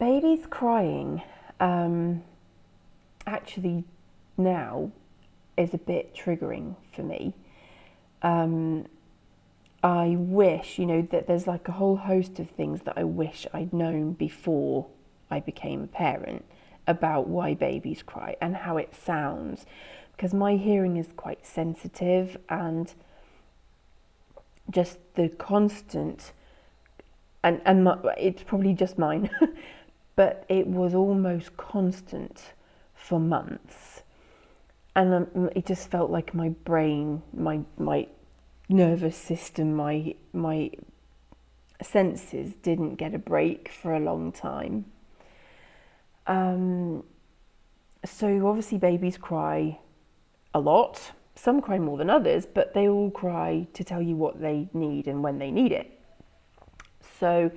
Babies crying actually now is a bit triggering for me. I wish, that there's like a whole host of things that I wish I'd known before I became a parent about why babies cry and how it sounds, because my hearing is quite sensitive, and just the constant, it's probably just mine, but it was almost constant for months, and it just felt like my brain, my nervous system, my senses didn't get a break for a long time. So obviously babies cry a lot. Some cry more than others, but they all cry to tell you what they need and when they need it. So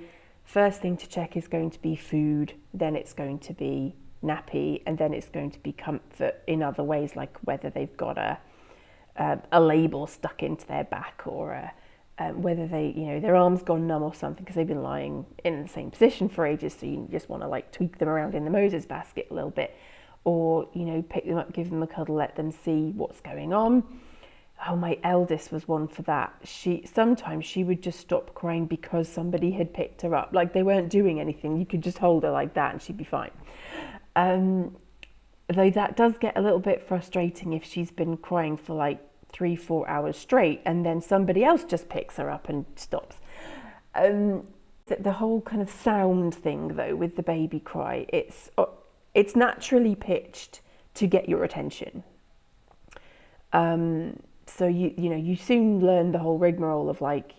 first thing to check is going to be food, then it's going to be nappy, and then it's going to be comfort in other ways, like whether they've got a label stuck into their back, or whether they, their arm's gone numb or something because they've been lying in the same position for ages, so you just want to like tweak them around in the Moses basket a little bit, or pick them up, give them a cuddle, let them see what's going on. Oh, my eldest was one for that. Sometimes she would just stop crying because somebody had picked her up, like they weren't doing anything, you could just hold her like that and she'd be fine. Though that does get a little bit frustrating if she's been crying for like 3-4 hours straight and then somebody else just picks her up and stops. The whole kind of sound thing though with the baby cry, it's naturally pitched to get your attention. So you soon learn the whole rigmarole of like,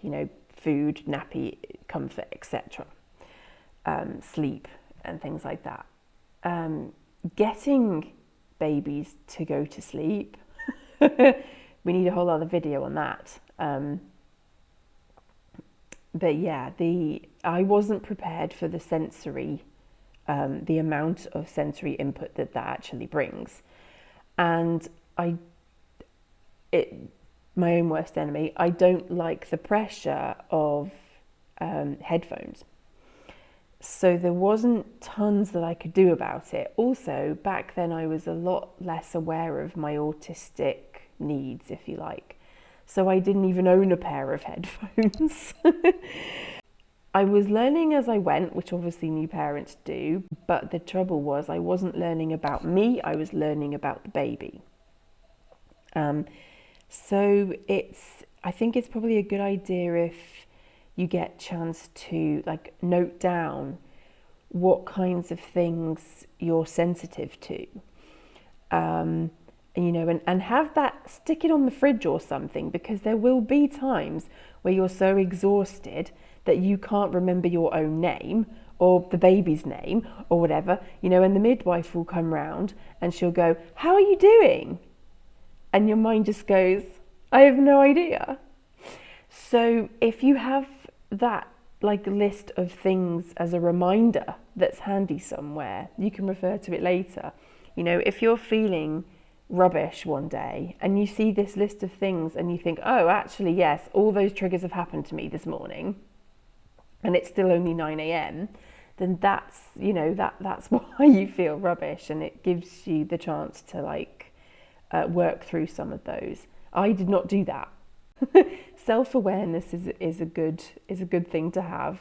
food, nappy, comfort, etc. Sleep and things like that. Getting babies to go to sleep, we need a whole other video on that. But yeah, I wasn't prepared for the sensory, the amount of sensory input that actually brings. And my own worst enemy, I don't like the pressure of headphones. So there wasn't tons that I could do about it. Also, back then I was a lot less aware of my autistic needs, if you like. So I didn't even own a pair of headphones. I was learning as I went, which obviously new parents do, but the trouble was I wasn't learning about me, I was learning about the baby. So I think it's probably a good idea if you get a chance to like note down what kinds of things you're sensitive to, and have that, stick it on the fridge or something, because there will be times where you're so exhausted that you can't remember your own name or the baby's name or whatever, and the midwife will come round and she'll go, "How are you doing?" And your mind just goes, "I have no idea." So if you have that like list of things as a reminder that's handy somewhere, you can refer to it later. If you're feeling rubbish one day and you see this list of things and you think, oh, actually, yes, all those triggers have happened to me this morning and it's still only 9 a.m, then that's, that's why you feel rubbish, and it gives you the chance to like work through some of those. I did not do that. Self-awareness is a good thing to have.